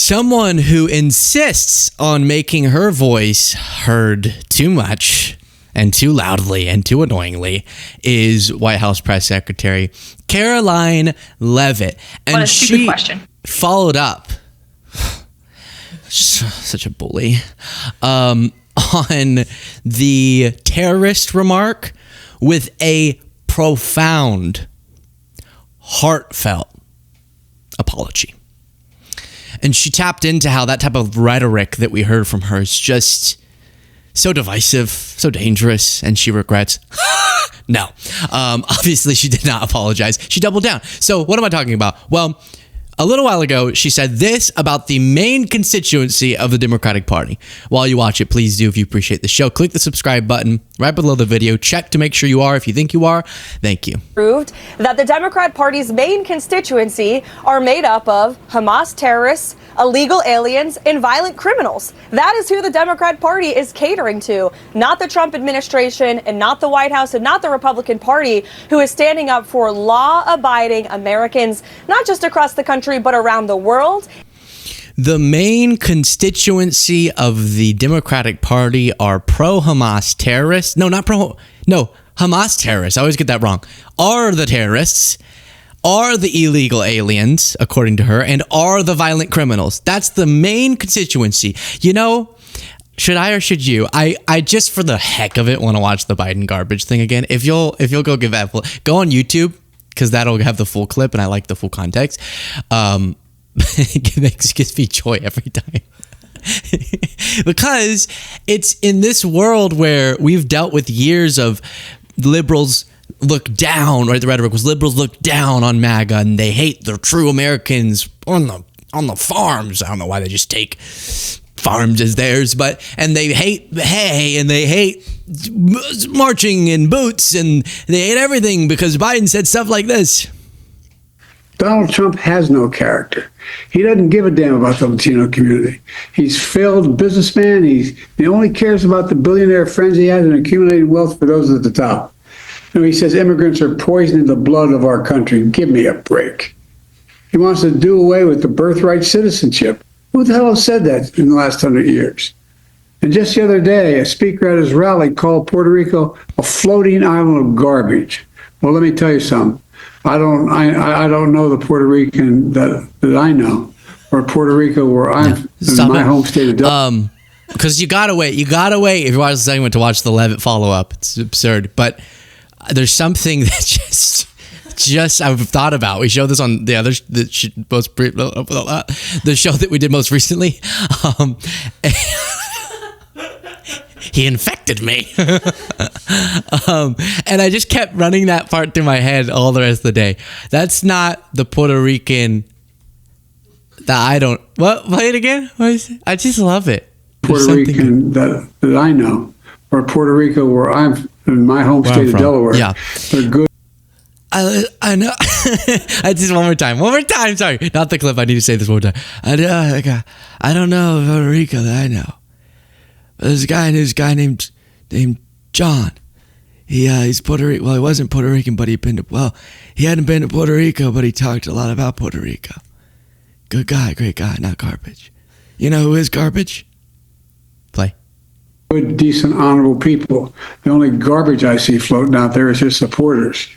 Someone who insists on making her voice heard too much and too loudly and too annoyingly is White House Press Secretary Karoline Leavitt. And what a stupid question. Followed up, such a bully, on the terrorist remark with a profound, heartfelt apology. And she tapped into how that type of rhetoric that we heard from her is just so divisive, so dangerous, and she regrets. No. Obviously, she did not apologize. She doubled down. So what am I talking about? Well, a little while ago, she said this about the main constituency of the Democratic Party. While you watch it, please do, if you appreciate the show, click the subscribe button right below the video. Check to make sure you are. If you think you are, thank you. Proved that the Democrat Party's main constituency are made up of Hamas terrorists, illegal aliens, and violent criminals. That is who the Democrat Party is catering to, not the Trump administration and not the White House and not the Republican Party, who is standing up for law-abiding Americans, not just across the country, but around the world. The main constituency of the Democratic Party are pro-Hamas terrorists. No, Hamas terrorists. I always get that wrong. Are the terrorists, are the illegal aliens, according to her, and are the violent criminals. That's the main constituency. You know, should I or should you? I just for the heck of it want to watch the Biden garbage thing again. If you'll go give that go on YouTube, because that'll have the full clip and I like the full context. It gives me joy every time. Because it's in this world where we've dealt with years of liberals look down, right? The rhetoric was liberals look down on MAGA and they hate the true Americans on the farms. I don't know why they just take farms as theirs, and they hate hay and they hate marching in boots and they hate everything because Biden said stuff like this. Donald Trump has no character. He doesn't give a damn about the Latino community. He's failed businessman. He only cares about the billionaire friends he has and accumulating wealth for those at the top. He says immigrants are poisoning the blood of our country. Give me a break. He wants to do away with the birthright citizenship. Who the hell has said that in the last 100 years? And just the other day, a speaker at his rally called Puerto Rico a floating island of garbage. Well, let me tell you something. I don't know the Puerto Rican that I know, or Puerto Rico where I'm in my home state of Delaware. Because you gotta wait if you watch the segment to watch the Leavitt follow-up. It's absurd. But there's something that just I've thought about. We showed this on the show that we did most recently. He infected me. And I just kept running that part through my head all the rest of the day. That's not the Puerto Rican that I don't... What? Play it again? What is it? I just love it. Puerto Rican that I know, or Puerto Rico where I'm in my home state of Delaware. Yeah. They're good. I know. I just one more time. Sorry, not the clip. I need to say this one more time. I don't know Puerto Rico that I know. There's a guy named John. He's Puerto Rican. Well, he wasn't Puerto Rican, but he hadn't been to Puerto Rico, but he talked a lot about Puerto Rico. Good guy, great guy, not garbage. You know who is garbage? Play. Good, decent, honorable people. The only garbage I see floating out there is his supporters.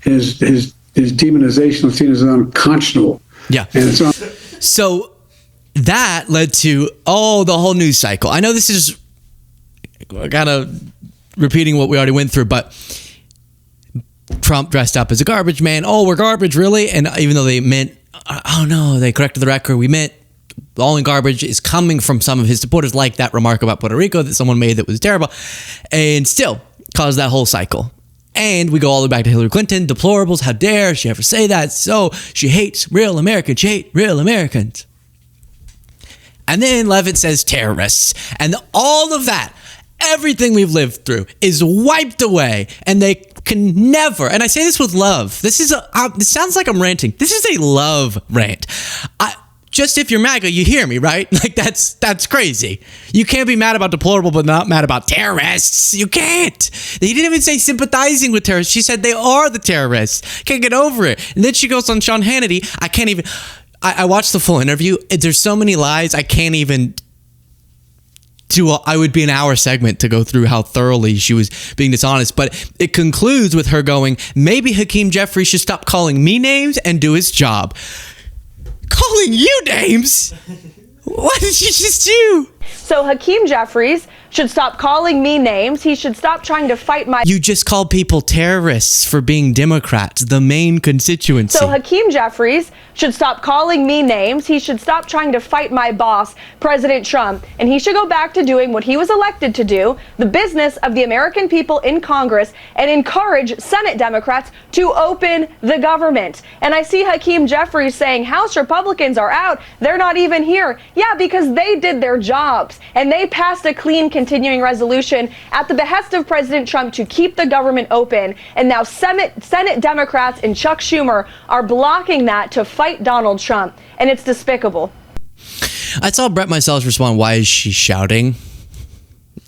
His demonization of seen as unconscionable. Yeah. And so that led to the whole news cycle. I know this is kind of repeating what we already went through, but Trump dressed up as a garbage man. Oh, we're garbage, really? And even though they meant, oh no, they corrected the record. We meant all in garbage is coming from some of his supporters, like that remark about Puerto Rico that someone made that was terrible, and still caused that whole cycle. And we go all the way back to Hillary Clinton. Deplorables, how dare she ever say that? So she hates real Americans. She hates real Americans. And then Leavitt says terrorists. And all of that, everything we've lived through is wiped away. And they can never, and I say this with love. This sounds like I'm ranting. This is a love rant. Just if you're MAGA, you hear me, right? Like that's crazy. You can't be mad about deplorable, but not mad about terrorists. You can't. He didn't even say sympathizing with terrorists. She said they are the terrorists. Can't get over it. And then she goes on Sean Hannity. I watched the full interview. There's so many lies. I can't even I would be an hour segment to go through how thoroughly she was being dishonest. But it concludes with her going, maybe Hakeem Jeffries should stop calling me names and do his job. Calling you names? What did she just do? So Hakeem Jeffries should stop calling me names. He should stop trying to fight my... You just called people terrorists for being Democrats, the main constituency. So Hakeem Jeffries should stop calling me names. He should stop trying to fight my boss, President Trump. And he should go back to doing what he was elected to do, the business of the American people in Congress, and encourage Senate Democrats to open the government. And I see Hakeem Jeffries saying House Republicans are out. They're not even here. Yeah, because they did their jobs. And they passed a clean continuing resolution at the behest of President Trump to keep the government open. And now Senate Democrats and Chuck Schumer are blocking that to fight Donald Trump. And it's despicable. I saw Brett myself respond, why is she shouting?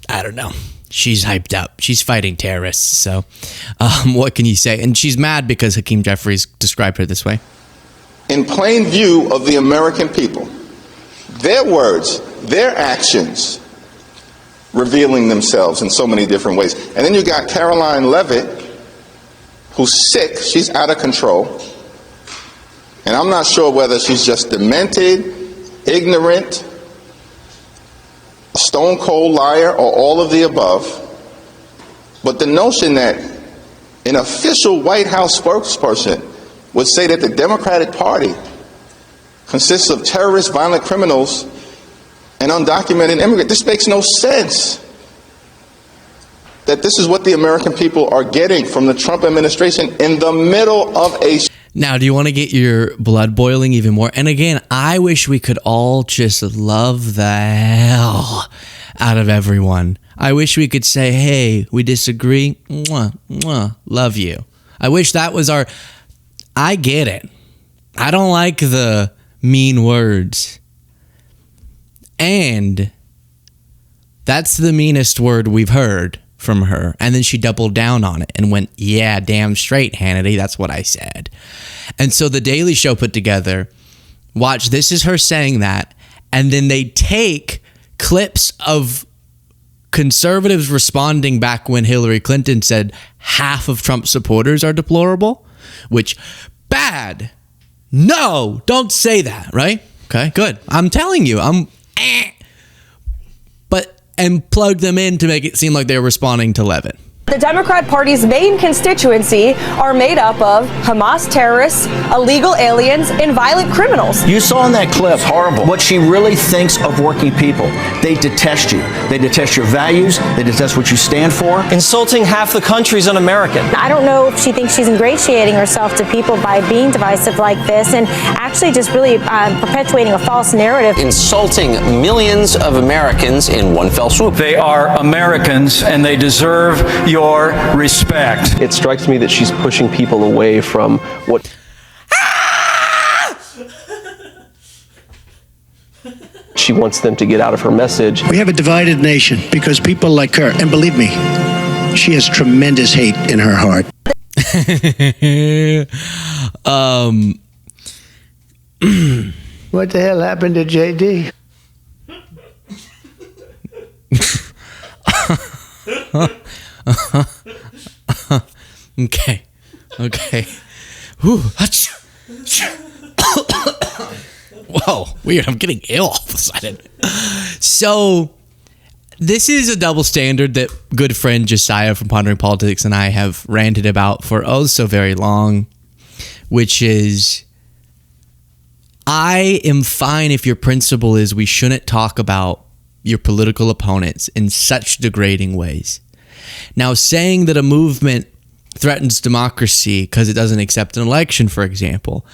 I don't know. She's hyped up. She's fighting terrorists. So what can you say? And she's mad because Hakeem Jeffries described her this way. In plain view of the American people, their words, their actions, revealing themselves in so many different ways. And then you got Karoline Leavitt, who's sick. She's out of control. And I'm not sure whether she's just demented, ignorant, a stone cold liar, or all of the above. But the notion that an official White House spokesperson would say that the Democratic Party consists of terrorists, violent criminals, and undocumented immigrants. This makes no sense. That this is what the American people are getting from the Trump administration in the middle of a... Now, do you want to get your blood boiling even more? And again, I wish we could all just love the hell out of everyone. I wish we could say, hey, we disagree. Mwah, mwah, love you. I wish that was our... I get it. I don't like the mean words. And that's the meanest word we've heard from her. And then she doubled down on it and went, yeah, damn straight, Hannity. That's what I said. And so the Daily Show put together, watch, this is her saying that. And then they take clips of conservatives responding back when Hillary Clinton said half of Trump supporters are deplorable, which bad. No, don't say that, right? Okay, good. I'm telling you, and plug them in to make it seem like they're responding to Leavitt. The Democrat Party's main constituency are made up of Hamas terrorists, illegal aliens, and violent criminals. You saw in that clip what she really thinks of working people. They detest you. They detest your values. They detest what you stand for. Insulting half the country's un-American. I don't know if she thinks she's ingratiating herself to people by being divisive like this and actually just really perpetuating a false narrative. Insulting millions of Americans in one fell swoop. They are Americans and they deserve your respect. It strikes me that she's pushing people away from what she wants them to get out of her message. We have a divided nation because people like her, and believe me, she has tremendous hate in her heart. What the hell happened to JD? Okay. Whew. Whoa, weird. I'm getting ill all of a sudden. So, this is a double standard that good friend Josiah from Pondering Politics and I have ranted about for so very long, which is, I am fine if your principle is we shouldn't talk about your political opponents in such degrading ways. Now, saying that a movement threatens democracy because it doesn't accept an election, for example,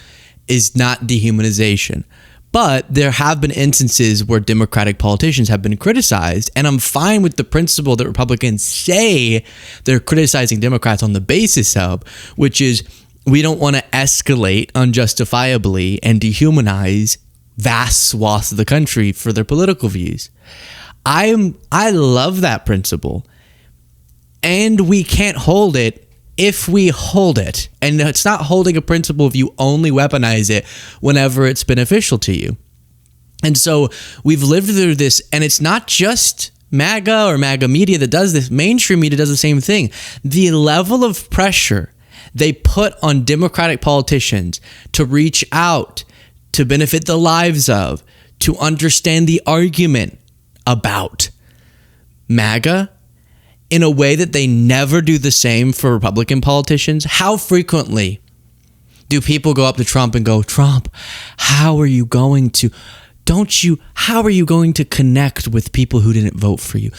is not dehumanization. But there have been instances where Democratic politicians have been criticized, and I'm fine with the principle that Republicans say they're criticizing Democrats on the basis of, which is we don't want to escalate unjustifiably and dehumanize vast swaths of the country for their political views. I love that principle. And we can't hold it if we hold it, and it's not holding a principle if you only weaponize it whenever it's beneficial to you. And so we've lived through this, and it's not just MAGA or MAGA media that does this. Mainstream media does the same thing. The level of pressure they put on Democratic politicians to reach out, to benefit the lives of, to understand the argument about MAGA in a way that they never do the same for Republican politicians. How frequently do people go up to Trump and go, Trump, how are you going to connect with people who didn't vote for you?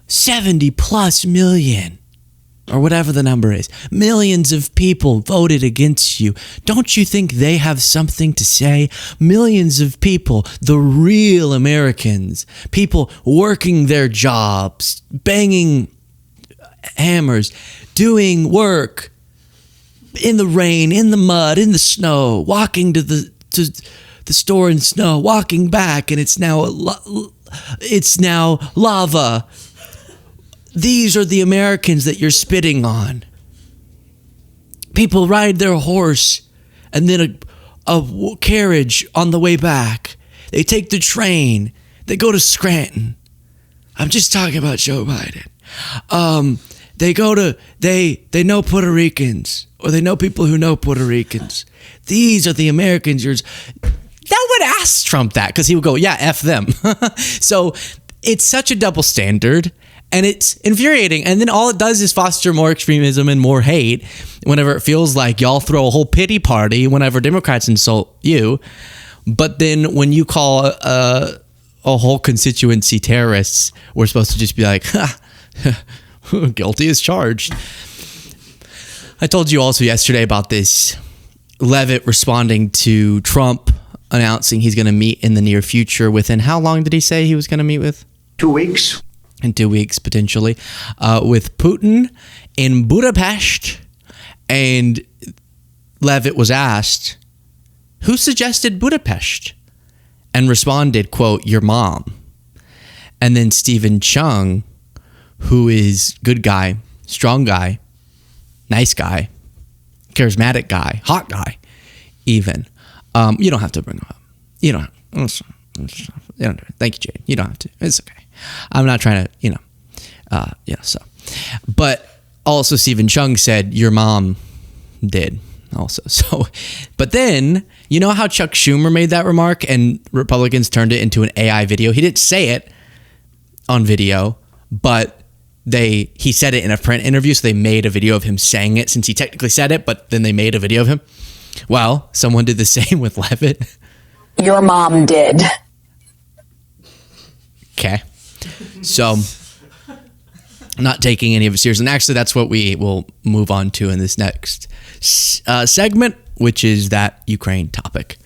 70 plus million, or whatever the number is, millions of people voted against you. Don't you think they have something to say? Millions of people, the real Americans, people working their jobs, banging hammers, doing work in the rain, in the mud, in the snow, walking to the store in snow, walking back, and it's now lava. These are the Americans that you're spitting on. People ride their horse and then a carriage on the way back. They take the train. They go to Scranton. I'm just talking about Joe Biden. They know Puerto Ricans, or they know people who know Puerto Ricans. These are the Americans that would ask Trump that, because he would go, yeah, F them. So it's such a double standard, and it's infuriating. And then all it does is foster more extremism and more hate whenever it feels like y'all throw a whole pity party whenever Democrats insult you. But then when you call a whole constituency terrorists, we're supposed to just be like, guilty as charged. I told you also yesterday about this Leavitt responding to Trump announcing he's going to meet in the near future. Within how long did he say he was going to meet with? 2 weeks. In 2 weeks, potentially, with Putin in Budapest. And Leavitt was asked, who suggested Budapest? And responded, quote, your mom. And then Stephen Chung, who is good guy, strong guy, nice guy, charismatic guy, hot guy, even. You don't have to bring him up. You don't. Thank you, Jade. You don't have to. It's okay. I'm not trying to, so. But also Stephen Chung said, your mom did also. So, but then, you know how Chuck Schumer made that remark and Republicans turned it into an AI video? He didn't say it on video, but he said it in a print interview, so they made a video of him saying it since he technically said it, but then they made a video of him. Well, someone did the same with Leavitt. Your mom did. Okay. So, I'm not taking any of it serious. And actually, that's what we will move on to in this next segment, which is that Ukraine topic.